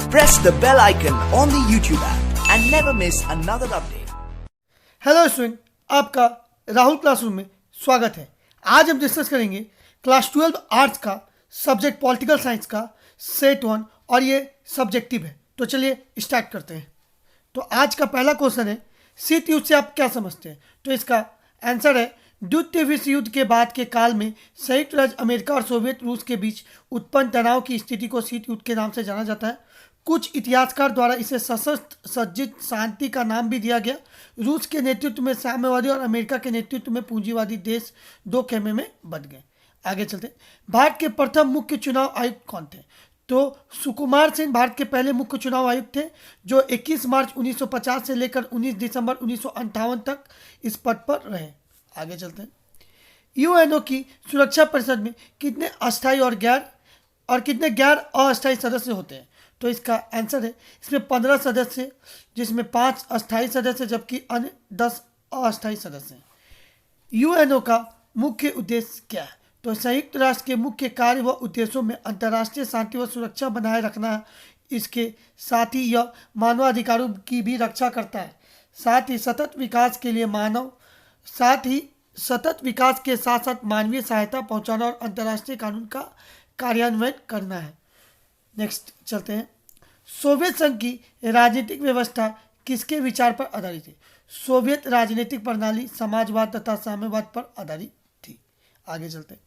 Press the bell icon on the YouTube app and never miss another update. Hello student, आपका Rahul classroom में स्वागत है। आज हम डिस्कस करेंगे क्लास 12 आर्ट्स का सब्जेक्ट पॉलिटिकल साइंस का सेट 1 और ये सब्जेक्टिव है। तो चलिए स्टार्ट करते हैं। तो आज का पहला क्वेश्चन है, शीत युद्ध से आप क्या समझते हैं? तो इसका आंसर है, द्वितीय विश्व युद्ध के बाद के काल में संयुक्त राज्य अमेरिका और सोवियत रूस के बीच उत्पन्न तनाव की स्थिति को शीत युद्ध के नाम से जाना जाता है। कुछ इतिहासकार द्वारा इसे सशस्त्र सज्जित शांति का नाम भी दिया गया। रूस के नेतृत्व में साम्यवादी और अमेरिका के नेतृत्व में पूंजीवादी देश दो खेमे में बंट गए। आगे चलते। भारत के प्रथम मुख्य चुनाव आयुक्त कौन थे? तो सुकुमार सेन भारत के पहले मुख्य चुनाव आयुक्त थे, जो 21 मार्च 1950 से लेकर 19 दिसंबर 1958 तक इस पद पर रहे। आगे चलते हैं। यूएनओ की सुरक्षा परिषद में कितने अस्थायी और कितने गैर अस्थायी सदस्य होते हैं? तो इसका आंसर है, इसमें 15 सदस्य, जिसमें 5 अस्थायी सदस्य जबकि अन्य 10 अस्थायी सदस्य हैं। यूएनओ का मुख्य उद्देश्य क्या है? तो संयुक्त राष्ट्र के मुख्य कार्य व उद्देश्यों में अंतर्राष्ट्रीय शांति व सुरक्षा बनाए रखना है। इसके साथ ही यह मानवाधिकारों की भी रक्षा करता है। साथ ही सतत विकास के साथ साथ मानवीय सहायता पहुंचाना और अंतर्राष्ट्रीय कानून का कार्यान्वयन करना है। नेक्स्ट चलते हैं। सोवियत संघ की राजनीतिक व्यवस्था किसके विचार पर आधारित थी? सोवियत राजनीतिक प्रणाली समाजवाद तथा साम्यवाद पर आधारित थी। आगे चलते हैं।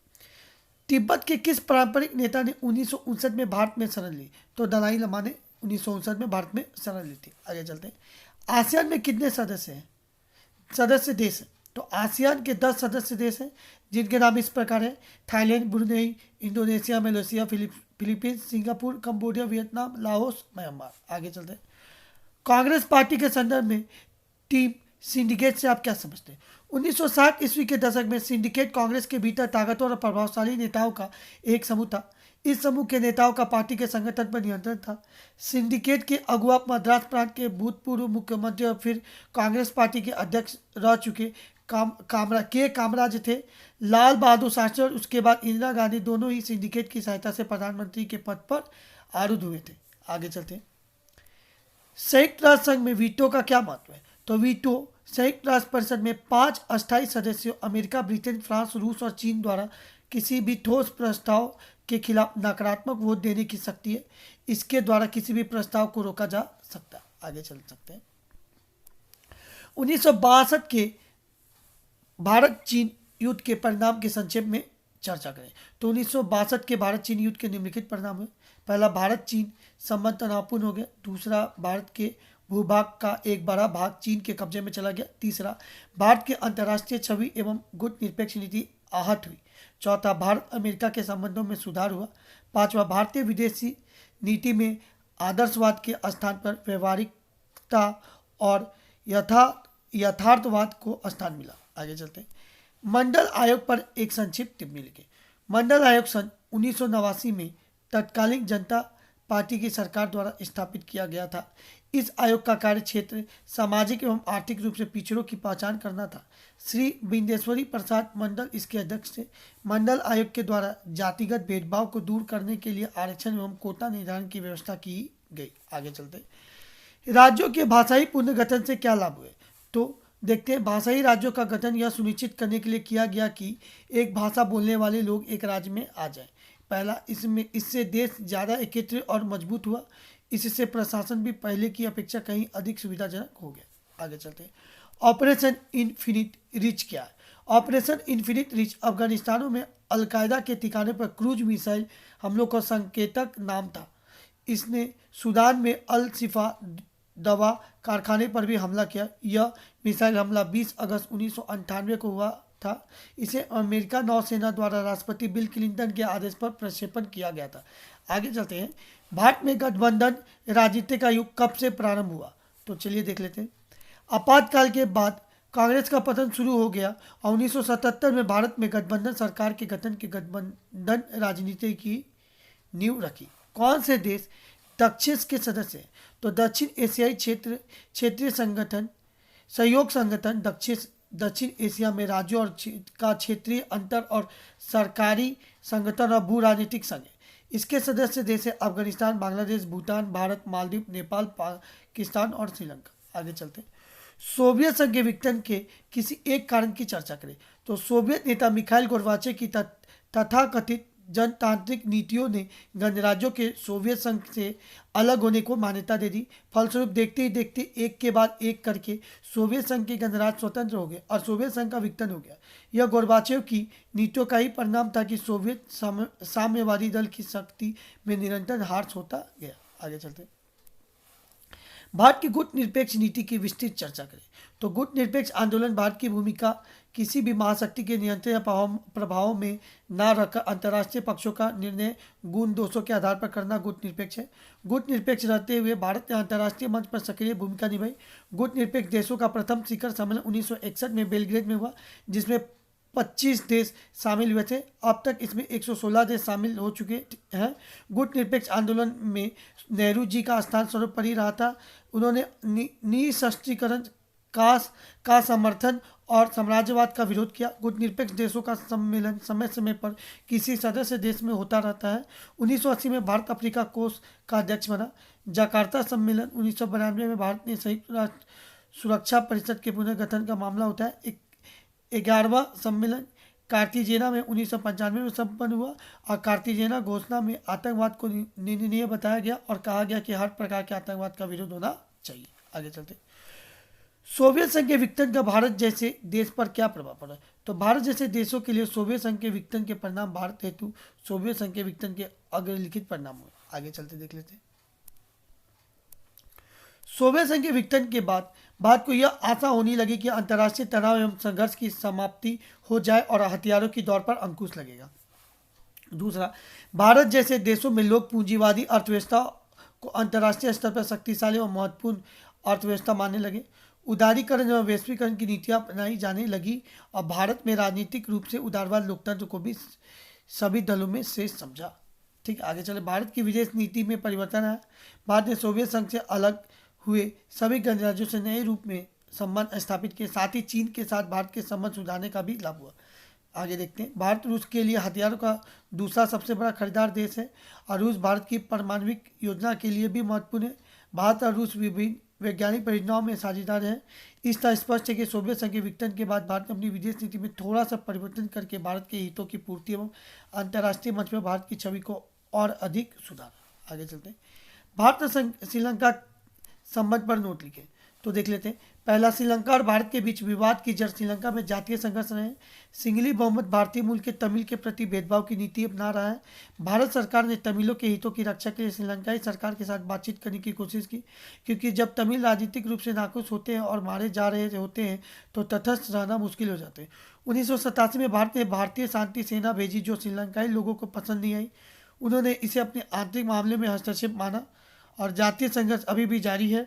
तिब्बत के किस पारंपरिक नेता ने 1959 में भारत में शरण ली? तो दलाई लामा ने 1959 में भारत में शरण ली थी। आगे चलते हैं। आसियान में कितने सदस्य देश हैं? तो आसियान के 10 सदस्य देश हैं, जिनके नाम इस प्रकार है: Thailand, Brunei, Indonesia, Malaysia, Philippines, Singapore, Cambodia, Vietnam, Laos, Myanmar. आगे चलते हैं। कांग्रेस पार्टी के संदर्भ में टीम सिंडिकेट से आप क्या समझते हैं? 1960 ईस्वी के दशक में सिंडिकेट कांग्रेस के भीतर ताकतवर और प्रभावशाली नेताओं का एक समूह था। इस समूह के नेताओं का पार्टी के संगठन पर नियंत्रण था। सिंडिकेट के अगुआ मद्रास प्रांत के भूतपूर्व मुख्यमंत्री और फिर कांग्रेस पार्टी के अध्यक्ष रह चुके कामराज थे। लाल बहादुर शास्त्री और उसके बाद इंदिरा गांधी दोनों ही सिंडिकेट की सहायता से प्रधानमंत्री के पद पर आरूढ़ हुए थे। आगे चलते हैं। संयुक्त राष्ट्र संघ में वीटो का क्या महत्व है? तो वीटो संयुक्त राष्ट्र परिषद में 5 अस्थायी सदस्यों अमेरिका, ब्रिटेन, फ्रांस, रूस और चीन द्वारा किसी भी ठोस प्रस्ताव के खिलाफ नकारात्मक वोट देने की शक्ति है। इसके द्वारा किसी भी प्रस्ताव को रोका जा सकता है। आगे चल सकते हैं। 1962 के भारत चीन युद्ध के परिणाम के संक्षेप में चर्चा करें। तो 1962 के भारत चीन युद्ध के निम्नलिखित परिणाम हुए। पहला, भारत चीन संबंध तनावपूर्ण हो गया। दूसरा, भारत के भूभाग का एक बड़ा भाग चीन के कब्जे में चला गया। तीसरा, भारत की अंतर्राष्ट्रीय छवि एवं गुटनिरपेक्ष नीति आहत हुई। चौथा, भारत अमेरिका के संबंधों में सुधार हुआ। पांचवा, भारतीय विदेशी नीति में आदर्शवाद के स्थान पर व्यवहारिकता और यथार्थवाद को स्थान मिला। आगे चलते हैं। मंडल आयोग पर एक संक्षिप्त टिप्पणी लिखें। मंडल आयोग सन 1989 में तत्कालीन जनता पार्टी की सरकार द्वारा स्थापित किया गया था। इस आयोग का कार्य क्षेत्र सामाजिक एवं आर्थिक रूप से पिछड़ों की पहचान करना था। श्री बिंदेश्वरी प्रसाद मंडल इसके अध्यक्ष थे। मंडल आयोग के द्वारा जातिगत भेदभाव को दूर करने के लिए आरक्षण एवं कोटा निर्धारण की व्यवस्था की गई। आगे चलते। राज्यों के भाषाई पुनर्गठन से क्या लाभ हुए? तो देखते हैं। भाषाई राज्यों का गठन यह सुनिश्चित करने के लिए किया गया कि एक भाषा बोलने वाले लोग एक राज्य में आ जाएं। पहला, इससे देश ज़्यादा एकत्रित और मजबूत हुआ। इससे प्रशासन भी पहले की अपेक्षा कहीं अधिक सुविधाजनक हो गया। आगे चलते हैं। ऑपरेशन इन्फिनिट रिच क्या है? ऑपरेशन इन्फिनिट रिच अफगानिस्तान में अलकायदा के ठिकाने पर क्रूज मिसाइल हमलों का संकेतक नाम था। इसने सूडान में अल शिफा दवा कारखाने पर भी हमला किया। यह मिसाइल हमला 20 अगस्त 1998 को हुआ था। इसे अमेरिका नौसेना द्वारा राष्ट्रपति बिल क्लिंटन के आदेश पर प्रक्षेपण किया गया था। आगे चलते हैं। भारत में गठबंधन राजनीति का युग कब से प्रारंभ हुआ? तो चलिए देख लेते हैं। आपातकाल के बाद कांग्रेस का पतन शुरू हो गया और 1977 में भारत में गठबंधन सरकार के गठन के गठबंधन राजनीति की नींव रखी। कौन से देश दक्षिण के सदस्य हैं? तो दक्षिण एशियाई क्षेत्रीय सहयोग संगठन दक्षिण एशिया में राज्यों और का क्षेत्रीय अंतर और सरकारी संगठन और भू राजनीतिक संघ है। इसके सदस्य देश है अफगानिस्तान, बांग्लादेश, भूटान, भारत, मालदीव, नेपाल, पाकिस्तान और श्रीलंका। आगे चलते हैं। सोवियत संघ के विघटन के किसी एक कारण की चर्चा करें। तो सोवियत नेता मिखाइल गोर्बाचेव की तथाकथित जनतांत्रिक नीतियों ने गणराज्यों के सोवियत संघ से अलग होने को मान्यता दे दी। फलस्वरूप देखते ही देखते एक के बाद एक करके सोवियत संघ के गणराज्य स्वतंत्र हो गए और सोवियत संघ का विघटन हो गया। यह गोर्बाचेव की नीतियों का ही परिणाम था कि सोवियत साम्यवादी दल की शक्ति में निरंतर ह्रास होता गया। आगे चलते हैं। भारत की गुटनिरपेक्ष नीति की विस्तृत चर्चा करें। तो गुटनिरपेक्ष आंदोलन भारत की भूमिका किसी भी महाशक्ति के नियंत्रण या प्रभाव में न रखकर अंतर्राष्ट्रीय पक्षों का निर्णय गुण दोषों के आधार पर करना गुटनिरपेक्ष है। गुटनिरपेक्ष रहते हुए भारत ने अंतर्राष्ट्रीय मंच पर सक्रिय भूमिका निभाई। गुटनिरपेक्ष देशों का प्रथम शिखर सम्मेलन 1961 में बेलग्रेड में हुआ, जिसमें 25 देश शामिल हुए थे। अब तक इसमें 116 देश शामिल हो चुके हैं। गुटनिरपेक्ष आंदोलन में नेहरू जी का स्थान सर्वोपरि रहा था। उन्होंने निशस्त्रीकरण का समर्थन और साम्राज्यवाद का विरोध किया। गुटनिरपेक्ष देशों का सम्मेलन समय समय पर किसी सदस्य देश में होता रहता है। 1980 में भारत अफ्रीका कोष का अध्यक्ष बना। जकार्ता सम्मेलन 1992 में भारत ने संयुक्त राष्ट्र सुरक्षा परिषद के पुनर्गठन का मामला उठाया। 11वां सम्मेलन कार्तिजेना में 1995 में संपन्न हुआ और कार्तिजेना घोषणा में आतंकवाद को निंदनीय बताया गया और कहा गया कि हर प्रकार के आतंकवाद का विरोध होना चाहिए। आगे चलते। सोवियत संघ के विघटन का भारत जैसे देश पर क्या प्रभाव पड़ा। तो भारत जैसे देशों के लिए सोवियत संघ के विघटन के परिणाम भारत हेतु सोवियत संघ के विघटन के अग्रलिखित परिणाम हुए। आगे चलते देख लेते हैं। सोवियत संघ के विघटन के बाद भारत को यह आशा होने लगी कि अंतर्राष्ट्रीय तनाव एवं संघर्ष की समाप्ति हो जाए और हथियारों की दौड़ पर अंकुश लगेगा। दूसरा, भारत जैसे देशों में लोग पूंजीवादी अर्थव्यवस्था को अंतर्राष्ट्रीय स्तर पर शक्तिशाली और महत्वपूर्ण अर्थव्यवस्था मानने लगे। उदारीकरण एवं वैश्वीकरण की नीतियां अपनाई जाने लगी और भारत में राजनीतिक रूप से उदारवाद लोकतंत्र को भी सभी दलों में श्रेष्ठ समझा। ठीक, आगे चले। भारत की विदेश नीति में परिवर्तन आया। भारत ने सोवियत संघ से अलग हुए सभी गणराज्यों से नए रूप में संबंध स्थापित किए। साथ ही चीन के साथ भारत के संबंध सुधारने का भी लाभ हुआ। आगे देखते हैं। भारत रूस के लिए हथियारों का दूसरा सबसे बड़ा खरीदार देश है और रूस भारत की परमाणविक योजना के लिए भी महत्वपूर्ण है। भारत और रूस विभिन्न वैज्ञानिक परियोजनाओं में साझेदार है। इस तरह स्पष्ट है कि सोवियत संघ के विघटन के बाद भारत ने अपनी विदेश नीति में थोड़ा सा परिवर्तन करके भारत के हितों की पूर्ति एवं अंतर्राष्ट्रीय मंच में भारत की छवि को और अधिक सुधारा। आगे चलते हैं। भारत और श्रीलंका संबंध पर नोट लिखे। तो देख लेते हैं। पहला, श्रीलंका और भारत के बीच विवाद की जड़ श्रीलंका में जातीय संघर्ष रहे। सिंगली बहुमत भारतीय मूल के तमिल के प्रति भेदभाव की नीति अपना रहा है। भारत सरकार ने तमिलों के हितों की रक्षा के लिए श्रीलंकाई सरकार के साथ बातचीत करने की कोशिश की, क्योंकि जब तमिल राजनीतिक रूप से नाखुश होते हैं और मारे जा रहे होते हैं तो तटस्थ रहना मुश्किल हो जाते हैं। 1987 में भारत ने भारतीय शांति सेना भेजी, जो श्रीलंकाई लोगों को पसंद नहीं आई। उन्होंने इसे अपने आंतरिक मामले में हस्तक्षेप माना और जातीय संघर्ष अभी भी जारी है।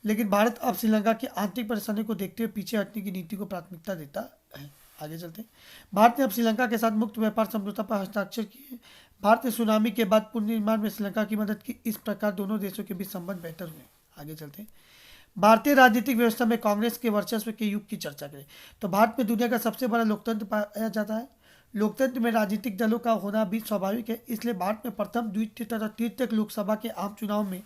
लेकिन भारत अब श्रीलंका की आंतरिक परेशानी को देखते हुए पीछे हटने की नीति को प्राथमिकता देता है। आगे चलते हैं। भारत ने अब श्रीलंका के साथ मुक्त व्यापार समझौता पर हस्ताक्षर किए। भारत ने सुनामी के बाद पुनर्निर्माण में श्रीलंका की मदद की। इस प्रकार दोनों देशों के बीच संबंध बेहतर हुए। आगे चलते हैं। भारतीय राजनीतिक व्यवस्था में कांग्रेस के वर्चस्व के युग की चर्चा करें। तो भारत में दुनिया का सबसे बड़ा लोकतंत्र पाया जाता है। लोकतंत्र में राजनीतिक दलों का होना भी स्वाभाविक है। इसलिए भारत में प्रथम, द्वितीय तथा तृतीय लोकसभा के आम चुनाव में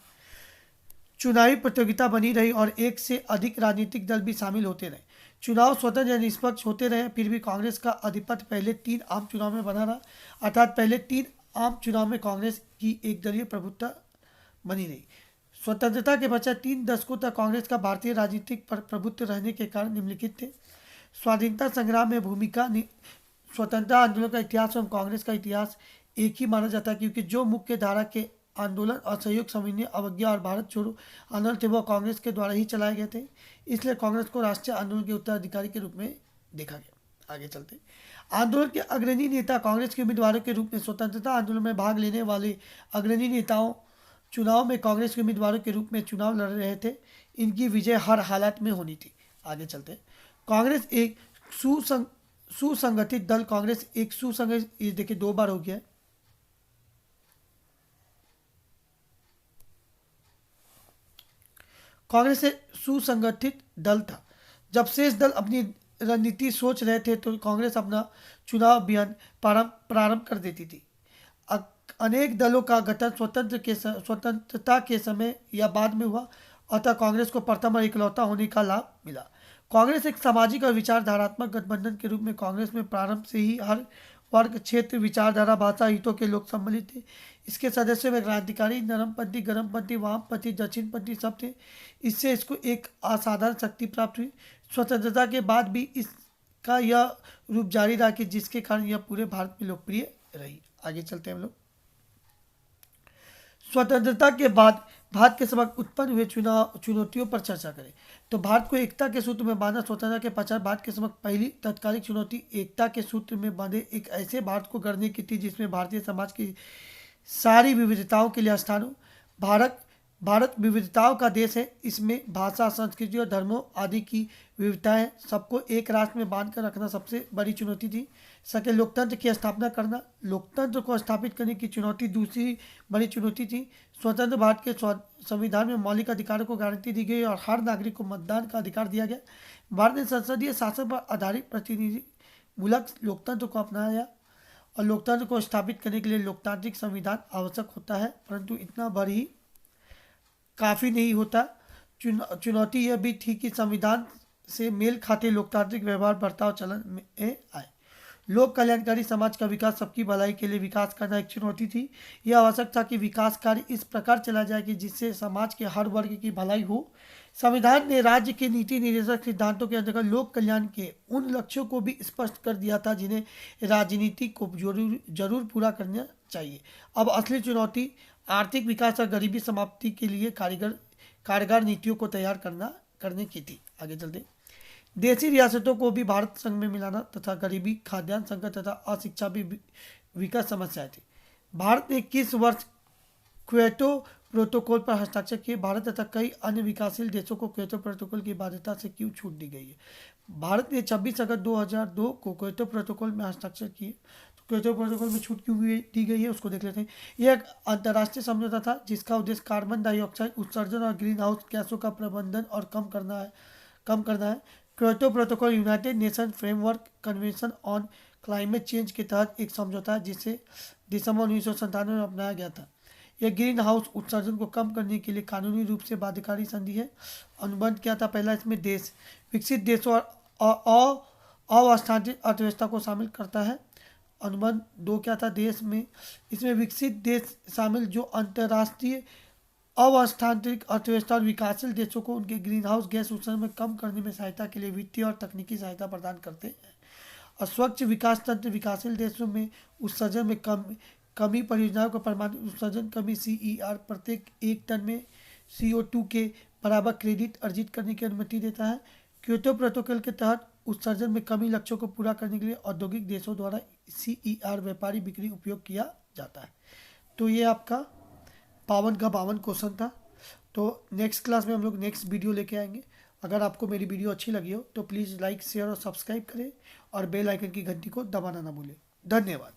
चुनावी प्रतियोगिता बनी रही और एक से अधिक राजनीतिक दल भी शामिल होते रहे। चुनाव स्वतंत्र या निष्पक्ष होते रहे, फिर भी कांग्रेस का आधिपत्य पहले 3 आम चुनाव में बना रहा, अर्थात पहले 3 आम चुनाव में कांग्रेस की एक दलीय प्रभुत्व बनी रही। स्वतंत्रता के पश्चात 3 दशकों तक कांग्रेस का भारतीय राजनीतिक पर प्रभुत्व रहने के कारण निम्नलिखित थे। स्वाधीनता संग्राम में भूमिका। स्वतंत्रता आंदोलन का इतिहास एवं कांग्रेस का इतिहास एक ही माना जाता है, क्योंकि जो मुख्य धारा के आंदोलन, असहयोग, समन्वय, अवज्ञा और भारत छोड़ो आंदोलन थे वो कांग्रेस के द्वारा ही चलाए गए थे। इसलिए कांग्रेस को राष्ट्रीय आंदोलन के उत्तराधिकारी के रूप में देखा गया। आगे चलते। आंदोलन के अग्रणी नेता कांग्रेस के उम्मीदवारों के रूप में स्वतंत्रता आंदोलन में भाग लेने वाले अग्रणी नेताओं चुनाव में कांग्रेस के उम्मीदवारों के रूप में चुनाव लड़ रहे थे। इनकी विजय हर हालत में होनी थी। आगे चलते। कांग्रेस एक सुसंगठित दल। कांग्रेस एक सुसंगठित, ये देखिए 2 बार हो गया है। कांग्रेस एक सुसंगठित दल था। जब शेष दल अपनी रणनीति सोच रहे थे तो कांग्रेस अपना चुनाव अभियान प्रारंभ कर देती थी। अनेक दलों का गठन स्वतंत्रता के समय या बाद में हुआ, अतः कांग्रेस को प्रथम और इकलौता होने का लाभ मिला। कांग्रेस एक सामाजिक और विचारधारात्मक गठबंधन के रूप में कांग्रेस में प्रारंभ से ही हर वर्ग, क्षेत्र, विचारधारा, भाषा, हितों के लोग सम्मिलित थे। इसके सदस्यों में क्रांतिकारी, नरमपंथी, गरमपंथी, वामपंथी, दक्षिणपंथी सब थे। इससे इसको एक असाधारण शक्ति प्राप्त हुई। स्वतंत्रता के बाद भी इसका यह रूप जारी रहा कि जिसके कारण यह पूरे भारत में लोकप्रिय रही। आगे चलते हैं हम लोग। स्वतंत्रता के बाद भारत के समक्ष उत्पन्न हुए चुनौतियों पर चर्चा करें। तो भारत को एकता के सूत्र में बांधा। स्वतंत्रता के पश्चात भारत के समक्ष पहली तत्कालिक चुनौती एकता के सूत्र में बांधे एक ऐसे भारत को गढ़ने की थी जिसमें भारतीय समाज की सारी विविधताओं के लिए स्थान हो। भारत विविधताओं का देश है। इसमें भाषा, संस्कृति और धर्मों आदि की विविधताएं सबको एक राष्ट्र में बांध कर रखना सबसे बड़ी चुनौती थी। सके लोकतंत्र की स्थापना करना, लोकतंत्र को स्थापित करने की चुनौती दूसरी बड़ी चुनौती थी। स्वतंत्र भारत के संविधान में मौलिक अधिकारों को गारंटी दी गई और हर नागरिक को मतदान का अधिकार दिया गया। भारत ने संसदीय शासन पर आधारित प्रतिनिधिमूलक लोकतंत्र को अपनाया और लोकतंत्र को स्थापित करने के लिए लोकतांत्रिक संविधान आवश्यक होता है, परंतु इतना भर ही काफ़ी नहीं होता। चुनौती यह भी थी कि संविधान से मेल खाते लोकतांत्रिक व्यवहार बर्ताव चलन में आए। लोक कल्याणकारी समाज का विकास, सबकी भलाई के लिए विकास करना एक चुनौती थी। यह आवश्यक था कि विकास कार्य इस प्रकार चला जाए कि जिससे समाज के हर वर्ग की भलाई हो। संविधान ने राज्य के नीति निर्देशक सिद्धांतों के अंतर्गत लोक कल्याण के उन लक्ष्यों को भी स्पष्ट कर दिया था जिन्हें राजनीति को जरूर पूरा करना चाहिए। अब असली चुनौती आर्थिक विकास और गरीबी समाप्ति के लिए कारगर नीतियों को तैयार करने की थी। आगे चलते। देशी रियासतों को भी भारत संघ में मिलाना तथा गरीबी, खाद्यान्न संकट तथा अशिक्षा भी विकट समस्याएं थी। भारत ने 21 वर्ष क्योटो प्रोटोकॉल पर हस्ताक्षर किए। भारत तथा कई अन्य विकासशील देशों को क्योटो प्रोटोकॉल की बाध्यता से क्यों छूट दी गई है? भारत ने 26 अगस्त 2002 को क्योटो प्रोटोकॉल में हस्ताक्षर किए। तो क्योटो प्रोटोकॉल में छूट क्यों दी गई है उसको देख लेते हैं। यह एक अंतर्राष्ट्रीय समझौता था जिसका उद्देश्य कार्बन डाइऑक्साइड उत्सर्जन और ग्रीन हाउस गैसों का प्रबंधन और कम करना है। Kyoto protocol United nation framework convention on climate change के तहत एक समझौता है जिसे दिसंबर 1997 में अपनाया गया था। यह ग्रीन हाउस उत्सर्जन को कम करने के लिए कानूनी रूप से बाध्यकारी संधि है। अनुबंध क्या था? पहला, इसमें देश विकसित देशों और अवस्थानिक अर्थव्यवस्था को शामिल करता है। अनुबंध 2 क्या था? देश में इसमें विकसित देश शामिल जो अंतर्राष्ट्रीय अवस्थानिक अर्थव्यवस्था और विकासशील देशों को उनके ग्रीन हाउस गैस उत्सर्जन में कम करने में सहायता के लिए वित्तीय और तकनीकी सहायता प्रदान करते हैं। और स्वच्छ विकास तंत्र विकासशील देशों में उत्सर्जन में कमी परियोजनाओं का परमाणु उत्सर्जन कमी CER प्रत्येक 1 टन में CO2 के बराबर क्रेडिट अर्जित करने की अनुमति देता है। क्योटो प्रोटोकॉल के तहत उत्सर्जन में कमी लक्ष्यों को पूरा करने के लिए औद्योगिक देशों द्वारा CER व्यापारी बिक्री उपयोग किया जाता है। तो ये आपका 52 का 52 क्वेश्चन था। तो नेक्स्ट क्लास में हम लोग नेक्स्ट वीडियो लेके आएंगे। अगर आपको मेरी वीडियो अच्छी लगी हो तो प्लीज़ लाइक, शेयर और सब्सक्राइब करें और बेल आइकन की घंटी को दबाना ना भूलें। धन्यवाद।